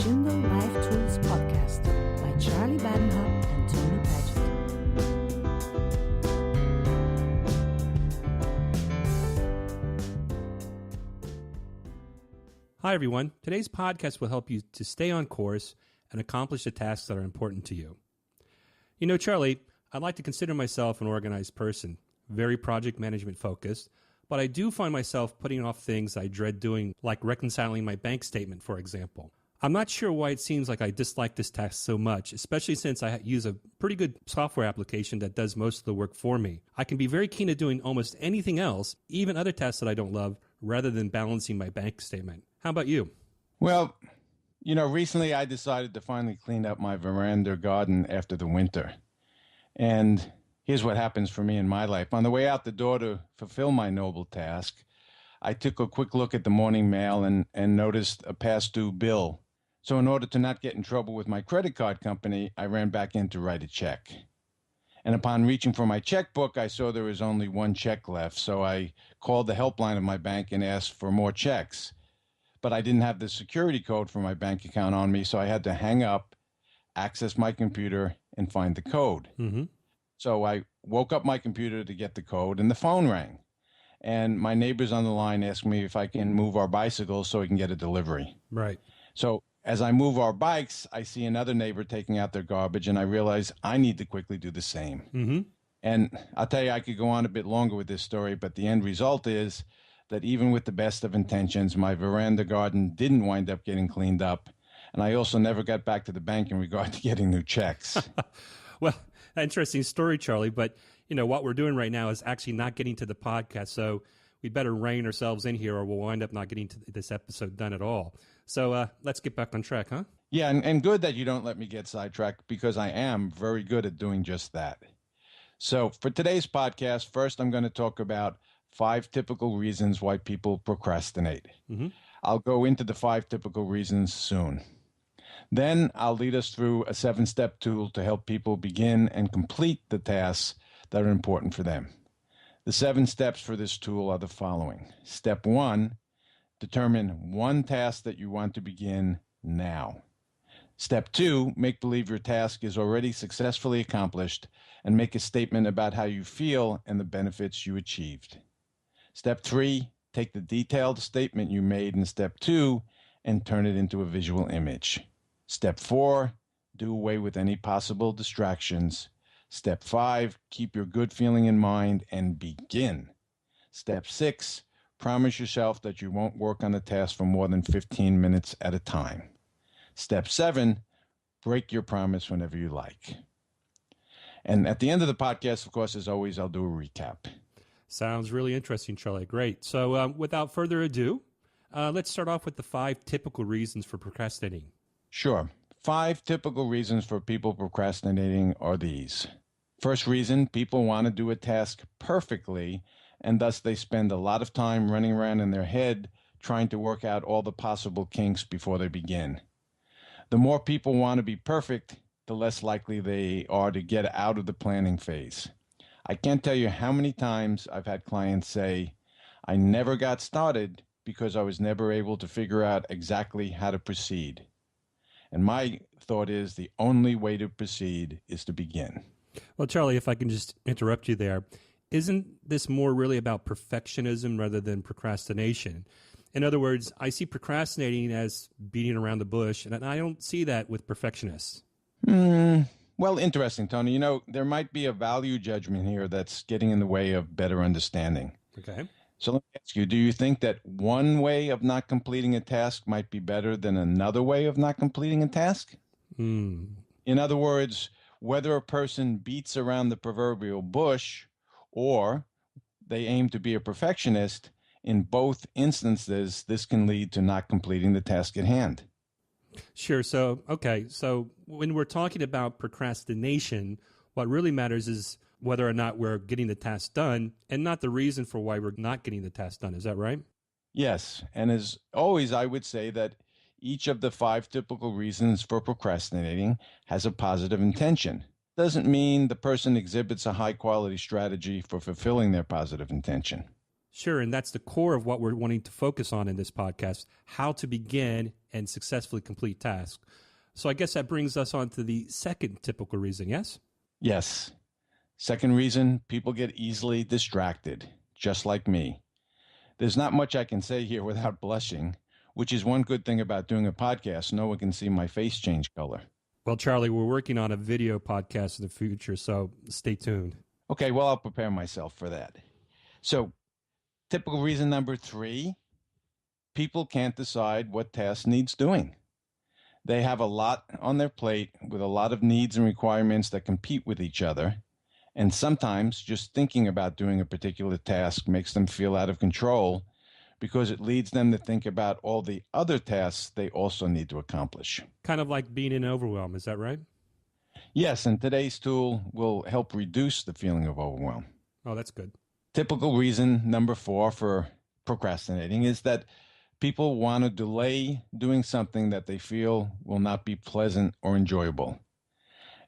Shingle Life Tools Podcast by Charlie Badenhop and Tony Paget. Hi, everyone. Today's podcast will help you to stay on course and accomplish the tasks that are important to you. You know, Charlie, I like to consider myself an organized person, very project management focused, but I do find myself putting off things I dread doing, like reconciling my bank statement, for example. I'm not sure why it seems like I dislike this task so much, especially since I use a pretty good software application that does most of the work for me. I can be very keen at doing almost anything else, even other tasks that I don't love, rather than balancing my bank statement. How about you? Well, you know, recently I decided to finally clean up my veranda garden after the winter. And here's what happens for me in my life. On the way out the door to fulfill my noble task, I took a quick look at the morning mail and noticed a past due bill. So in order to not get in trouble with my credit card company, I ran back in to write a check. And upon reaching for my checkbook, I saw there was only one check left. So I called the helpline of my bank and asked for more checks. But I didn't have the security code for my bank account on me, so I had to hang up, access my computer, and find the code. Mm-hmm. So I woke up my computer to get the code, and the phone rang. And my neighbors on the line asked me if I can move our bicycles so we can get a delivery. Right. So as I move our bikes, I see another neighbor taking out their garbage, and I realize I need to quickly do the same. Mm-hmm. And I'll tell you, I could go on a bit longer with this story, but the end result is that even with the best of intentions, my veranda garden didn't wind up getting cleaned up. And I also never got back to the bank in regard to getting new checks. Well, interesting story, Charlie. But, you know, what we're doing right now is actually not getting to the podcast. So we better rein ourselves in here or we'll wind up not getting to this episode done at all. So let's get back on track, huh? Yeah, and good that you don't let me get sidetracked because I am very good at doing just that. So for today's podcast, first I'm going to talk about 5 typical reasons why people procrastinate. Mm-hmm. I'll go into the 5 typical reasons soon. Then I'll lead us through a 7-step tool to help people begin and complete the tasks that are important for them. The 7 steps for this tool are the following. Step 1, determine one task that you want to begin now. Step 2, make believe your task is already successfully accomplished and make a statement about how you feel and the benefits you achieved. Step 3, take the detailed statement you made in step 2 and turn it into a visual image. Step 4, do away with any possible distractions. Step 5, keep your good feeling in mind and begin. Step 6, promise yourself that you won't work on the task for more than 15 minutes at a time. Step 7, break your promise whenever you like. And at the end of the podcast, of course, as always, I'll do a recap. Sounds really interesting, Charlie. Great. So without further ado, let's start off with the 5 typical reasons for procrastinating. Sure. 5 typical reasons for people procrastinating are these. First reason, people want to do a task perfectly, and thus they spend a lot of time running around in their head trying to work out all the possible kinks before they begin. The more people want to be perfect, the less likely they are to get out of the planning phase. I can't tell you how many times I've had clients say, I never got started because I was never able to figure out exactly how to proceed. And my thought is the only way to proceed is to begin. Well, Charlie, if I can just interrupt you there, isn't this more really about perfectionism rather than procrastination? In other words, I see procrastinating as beating around the bush, and I don't see that with perfectionists. Well, interesting, Tony. You know, there might be a value judgment here that's getting in the way of better understanding. Okay. So let me ask you, do you think that one way of not completing a task might be better than another way of not completing a task? In other words, whether a person beats around the proverbial bush or they aim to be a perfectionist, in both instances, this can lead to not completing the task at hand. Sure. So, okay. So when we're talking about procrastination, what really matters is whether or not we're getting the task done and not the reason for why we're not getting the task done. Is that right? Yes. And as always, I would say that each of the 5 typical reasons for procrastinating has a positive intention. Doesn't mean the person exhibits a high-quality strategy for fulfilling their positive intention. Sure, and that's the core of what we're wanting to focus on in this podcast, how to begin and successfully complete tasks. So I guess that brings us on to the second typical reason, yes? Yes. Second reason, people get easily distracted, just like me. There's not much I can say here without blushing, which is one good thing about doing a podcast. No one can see my face change color. Well, Charlie, we're working on a video podcast in the future, so stay tuned. Okay, well, I'll prepare myself for that. So, typical reason number 3, people can't decide what task needs doing. They have a lot on their plate with a lot of needs and requirements that compete with each other. And sometimes just thinking about doing a particular task makes them feel out of control because it leads them to think about all the other tasks they also need to accomplish. Kind of like being in overwhelm, is that right? Yes, and today's tool will help reduce the feeling of overwhelm. Oh, that's good. Typical reason number 4 for procrastinating is that people want to delay doing something that they feel will not be pleasant or enjoyable.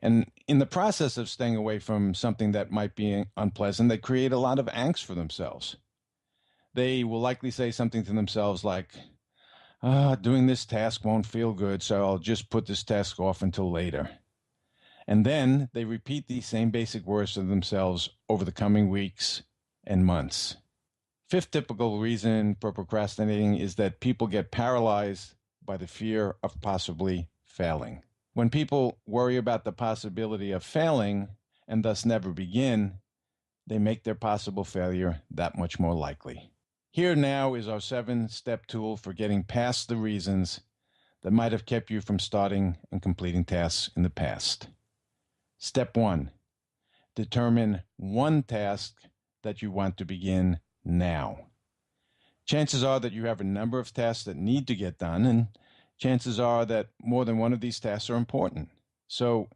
And in the process of staying away from something that might be unpleasant, they create a lot of angst for themselves. They will likely say something to themselves like, doing this task won't feel good, so I'll just put this task off until later. And then they repeat these same basic words to themselves over the coming weeks and months. Fifth typical reason for procrastinating is that people get paralyzed by the fear of possibly failing. When people worry about the possibility of failing and thus never begin, they make their possible failure that much more likely. Here now is our 7-step tool for getting past the reasons that might have kept you from starting and completing tasks in the past. Step 1, determine one task that you want to begin now. Chances are that you have a number of tasks that need to get done, and chances are that more than one of these tasks are important. So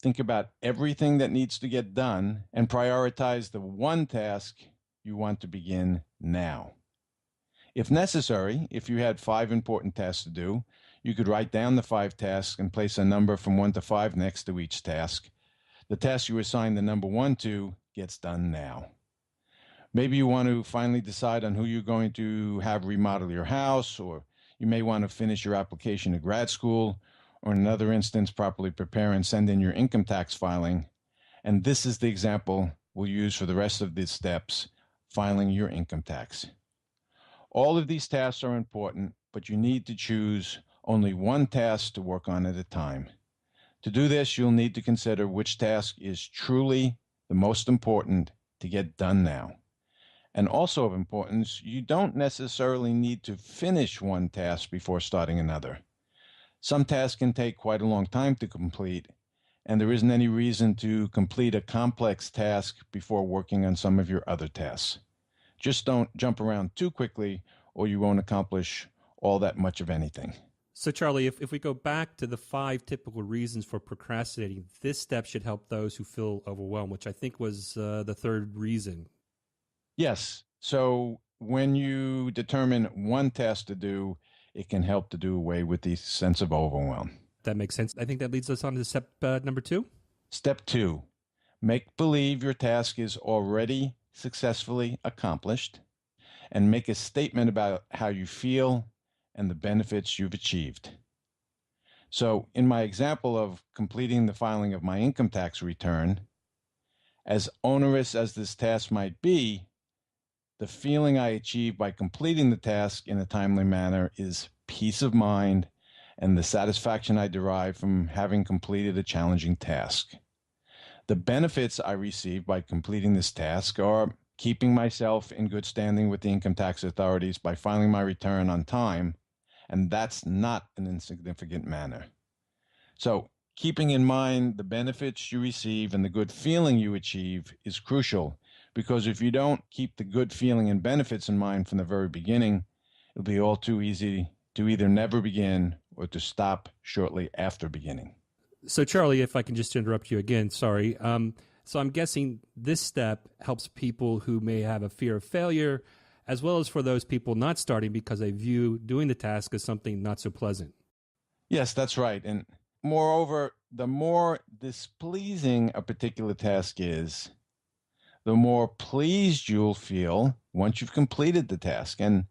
think about everything that needs to get done and prioritize the one task you want to begin now. If necessary, if you had 5 important tasks to do, you could write down the 5 tasks and place a number from 1 to 5 next to each task. The task you assign the number 1 to gets done now. Maybe you want to finally decide on who you're going to have remodel your house, or you may want to finish your application to grad school, or in another instance, properly prepare and send in your income tax filing. And this is the example we'll use for the rest of the steps, filing your income tax. All of these tasks are important, but you need to choose only one task to work on at a time. To do this, you'll need to consider which task is truly the most important to get done now. And also of importance, you don't necessarily need to finish one task before starting another. Some tasks can take quite a long time to complete, and there isn't any reason to complete a complex task before working on some of your other tasks. Just don't jump around too quickly, or you won't accomplish all that much of anything. So, Charlie, if we go back to the 5 typical reasons for procrastinating, this step should help those who feel overwhelmed, which I think was the third reason. Yes. So when you determine one task to do, it can help to do away with the sense of overwhelm. That makes sense. I think that leads us on to step number 2. Step 2, make believe your task is already successfully accomplished, and make a statement about how you feel and the benefits you've achieved. So in my example of completing the filing of my income tax return, as onerous as this task might be, the feeling I achieve by completing the task in a timely manner is peace of mind and the satisfaction I derive from having completed a challenging task. The benefits I receive by completing this task are keeping myself in good standing with the income tax authorities by filing my return on time, and that's not an insignificant matter. So, keeping in mind the benefits you receive and the good feeling you achieve is crucial, because if you don't keep the good feeling and benefits in mind from the very beginning, it'll be all too easy to either never begin or to stop shortly after beginning. So, Charlie, if I can just interrupt you again, sorry. So I'm guessing this step helps people who may have a fear of failure, as well as for those people not starting because they view doing the task as something not so pleasant. Yes, that's right. And moreover, the more displeasing a particular task is, the more pleased you'll feel once you've completed the task. And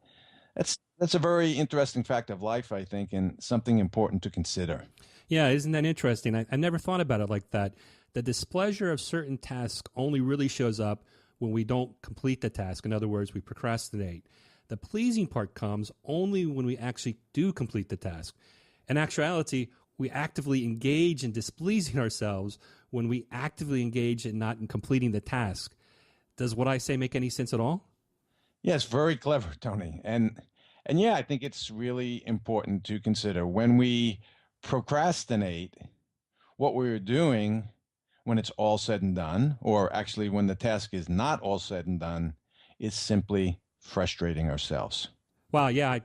that's a very interesting fact of life, I think, and something important to consider. Yeah, isn't that interesting? I never thought about it like that. The displeasure of certain tasks only really shows up when we don't complete the task. In other words, we procrastinate. The pleasing part comes only when we actually do complete the task. In actuality, we actively engage in displeasing ourselves when we actively engage in not in completing the task. Does what I say make any sense at all? Yes, very clever, Tony. And yeah, I think it's really important to consider when we procrastinate what we're doing when it's all said and done, or actually when the task is not all said and done, is simply frustrating ourselves. Wow, yeah, I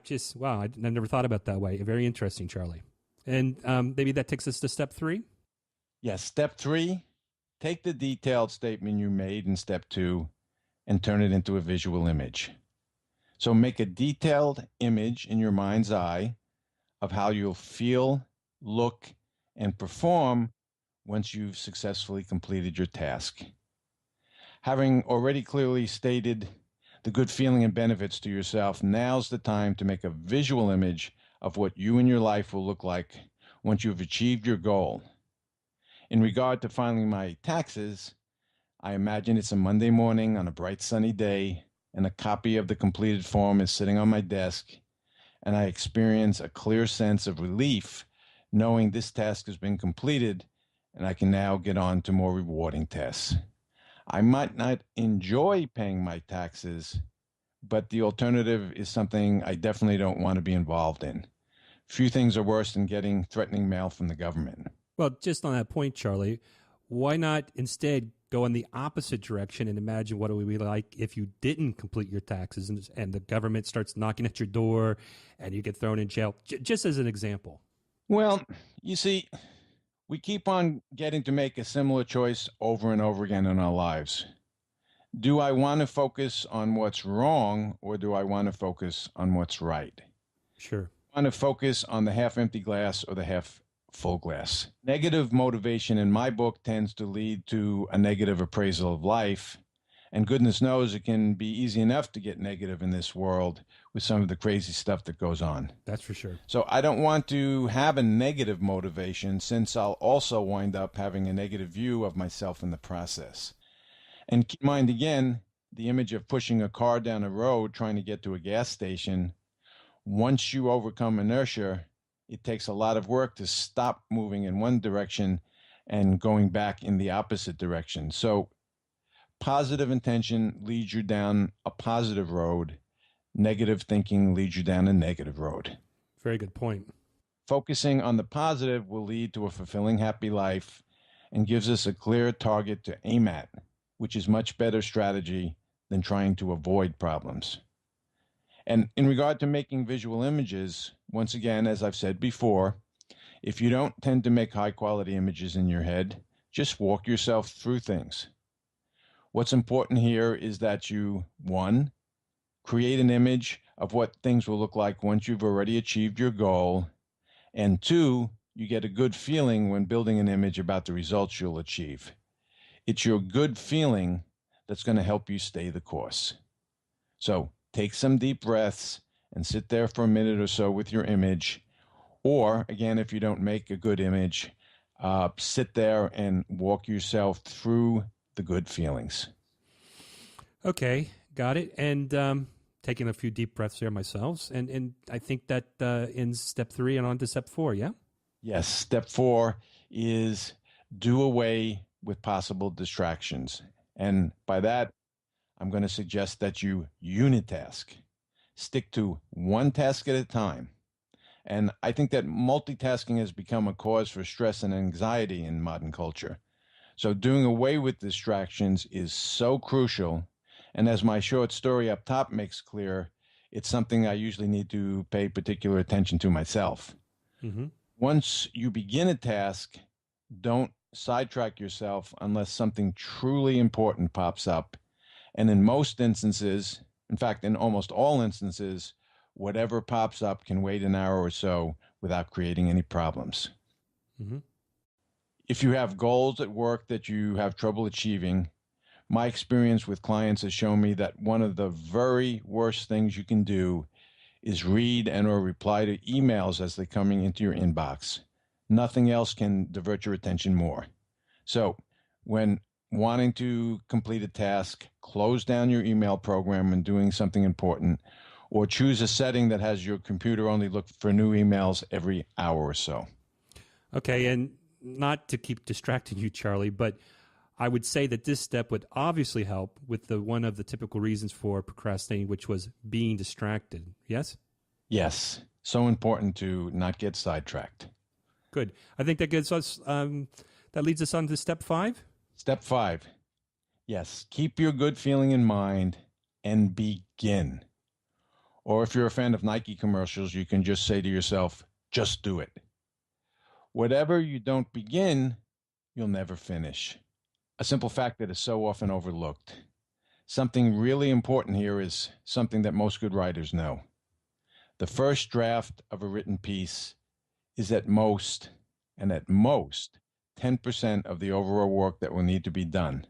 never thought about it that way. Very interesting, Charlie. And maybe that takes us to step 3. Yes, step 3, take the detailed statement you made in step 2 and turn it into a visual image. So make a detailed image in your mind's eye of how you'll feel, look, and perform once you've successfully completed your task. Having already clearly stated the good feeling and benefits to yourself, now's the time to make a visual image of what you and your life will look like once you've achieved your goal. In regard to filing my taxes, I imagine it's a Monday morning on a bright sunny day, and a copy of the completed form is sitting on my desk, and I experience a clear sense of relief knowing this task has been completed and I can now get on to more rewarding tasks. I might not enjoy paying my taxes, but the alternative is something I definitely don't want to be involved in. Few things are worse than getting threatening mail from the government. Well, just on that point, Charlie, why not instead go in the opposite direction and imagine what it would be like if you didn't complete your taxes and the government starts knocking at your door and you get thrown in jail, just as an example. Well, you see, we keep on getting to make a similar choice over and over again in our lives. Do I want to focus on what's wrong or do I want to focus on what's right? Sure. I want to focus on the half empty glass or the half full glass. Negative motivation in my book tends to lead to a negative appraisal of life. And goodness knows it can be easy enough to get negative in this world with some of the crazy stuff that goes on. That's for sure. So I don't want to have a negative motivation since I'll also wind up having a negative view of myself in the process. And keep in mind again, the image of pushing a car down a road trying to get to a gas station. Once you overcome inertia, it takes a lot of work to stop moving in one direction and going back in the opposite direction. So positive intention leads you down a positive road. Negative thinking leads you down a negative road. Very good point. Focusing on the positive will lead to a fulfilling, happy life and gives us a clear target to aim at, which is much better strategy than trying to avoid problems. And in regard to making visual images, once again, as I've said before, if you don't tend to make high quality images in your head, just walk yourself through things. What's important here is that you, 1, create an image of what things will look like once you've already achieved your goal, and 2, you get a good feeling when building an image about the results you'll achieve. It's your good feeling that's going to help you stay the course. So take some deep breaths and sit there for a minute or so with your image. Or, again, if you don't make a good image, sit there and walk yourself through the good feelings. Okay, got it. And taking a few deep breaths here myself. And I think that ends step 3 and on to step 4, yeah? Yes, step 4 is do away with possible distractions. And by that, I'm going to suggest that you unitask. Stick to one task at a time. And I think that multitasking has become a cause for stress and anxiety in modern culture. So doing away with distractions is so crucial. And as my short story up top makes clear, it's something I usually need to pay particular attention to myself. Mm-hmm. Once you begin a task, don't sidetrack yourself unless something truly important pops up. And in most instances, in fact, in almost all instances, whatever pops up can wait an hour or so without creating any problems. Mm-hmm. If you have goals at work that you have trouble achieving, My experience with clients has shown me that one of the very worst things you can do is read and or reply to emails as they're coming into your inbox. Nothing else can divert your attention more. So when wanting to complete a task, close down your email program when doing something important, or choose a setting that has your computer only look for new emails every hour or so. Okay, and not to keep distracting you, Charlie, but I would say that this step would obviously help with one of the typical reasons for procrastinating, which was being distracted. Yes? Yes, so important to not get sidetracked. Good. I think that gives us that leads us on to step 5. Step 5. Yes, keep your good feeling in mind and begin. Or if you're a fan of Nike commercials, you can just say to yourself, just do it. Whatever you don't begin, you'll never finish. A simple fact that is so often overlooked. Something really important here is something that most good writers know. The first draft of a written piece is at most 10% of the overall work that will need to be done.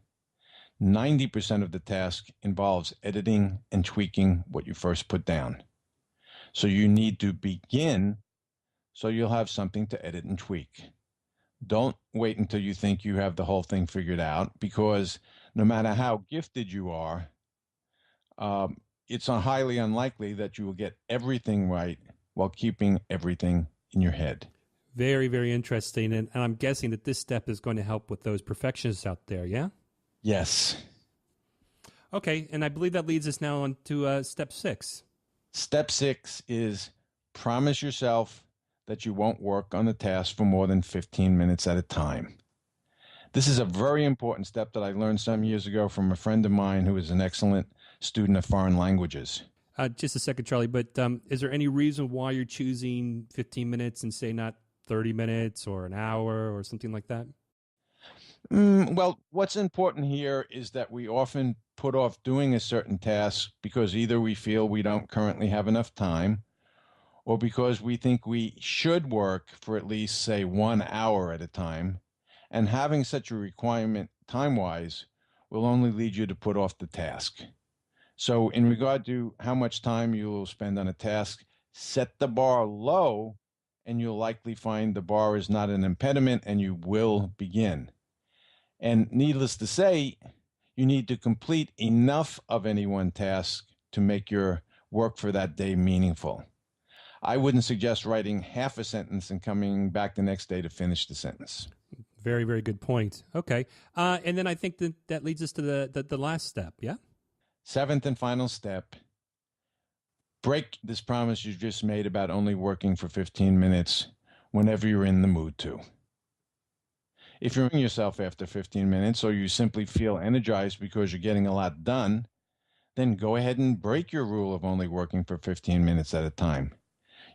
90% of the task involves editing and tweaking what you first put down. So you need to begin so you'll have something to edit and tweak. Don't wait until you think you have the whole thing figured out, because no matter how gifted you are, it's highly unlikely that you will get everything right while keeping everything in your head. Very, very interesting. And I'm guessing that this step is going to help with those perfectionists out there, yeah? Yes. Okay, and I believe that leads us now on to step 6. Step 6 is promise yourself that you won't work on the task for more than 15 minutes at a time. This is a very important step that I learned some years ago from a friend of mine who is an excellent student of foreign languages. Just a second, Charlie, but is there any reason why you're choosing 15 minutes and say not 30 minutes or an hour or something like that? Well, what's important here is that we often put off doing a certain task because either we feel we don't currently have enough time, or because we think we should work for at least, say, 1 hour at a time. And having such a requirement time-wise will only lead you to put off the task. So in regard to how much time you will spend on a task, set the bar low, and you'll likely find the bar is not an impediment and you will begin. And needless to say, you need to complete enough of any one task to make your work for that day meaningful. I wouldn't suggest writing half a sentence and coming back the next day to finish the sentence. Very, very good point. Okay. And then I think that leads us to the last step, yeah? 7th and final step, break this promise you just made about only working for 15 minutes whenever you're in the mood to. If you're in yourself after 15 minutes, or you simply feel energized because you're getting a lot done, then go ahead and break your rule of only working for 15 minutes at a time.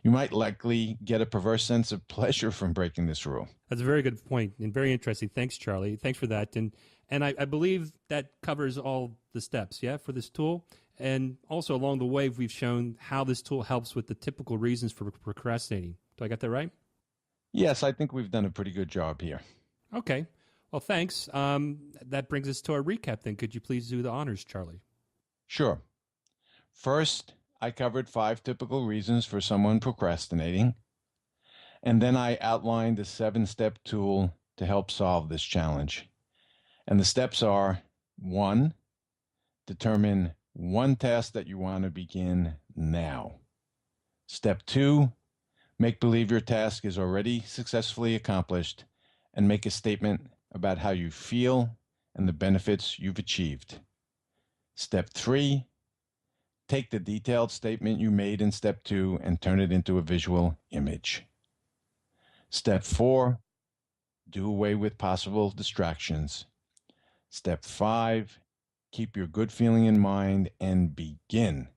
You might likely get a perverse sense of pleasure from breaking this rule. That's a very good point and very interesting. Thanks, Charlie. Thanks for that. And I believe that covers all the steps, yeah, for this tool. And also along the way, we've shown how this tool helps with the typical reasons for procrastinating. Do I got that right? Yes, I think we've done a pretty good job here. Okay. Well, thanks. That brings us to our recap then. Could you please do the honors, Charlie? Sure. First, I covered 5 typical reasons for someone procrastinating, and then I outlined a 7-step tool to help solve this challenge. And the steps are: 1, determine one task that you want to begin now. Step 2, make believe your task is already successfully accomplished and make a statement about how you feel and the benefits you've achieved. Step 3, take the detailed statement you made in step 2 and turn it into a visual image. Step 4, do away with possible distractions. Step 5, keep your good feeling in mind and begin.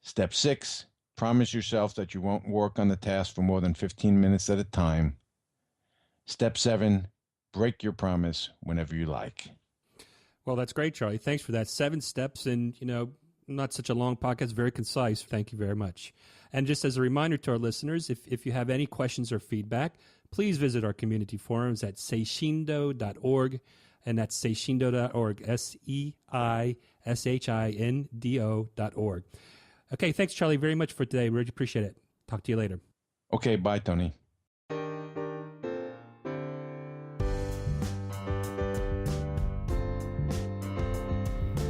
Step 6, promise yourself that you won't work on the task for more than 15 minutes at a time. Step 7, break your promise whenever you like. Well, that's great, Charlie. Thanks for that. 7 steps and, not such a long podcast, very concise. Thank you very much. And just as a reminder to our listeners, if you have any questions or feedback, please visit our community forums at seishindo.org. and that's seishindo.org, SEISHINDO.org. Okay, thanks, Charlie, very much for today. Really appreciate it. Talk to you later. Okay, bye, Tony.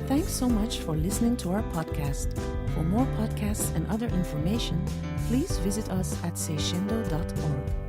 Thanks so much for listening to our podcast. For more podcasts and other information, please visit us at seishindo.org.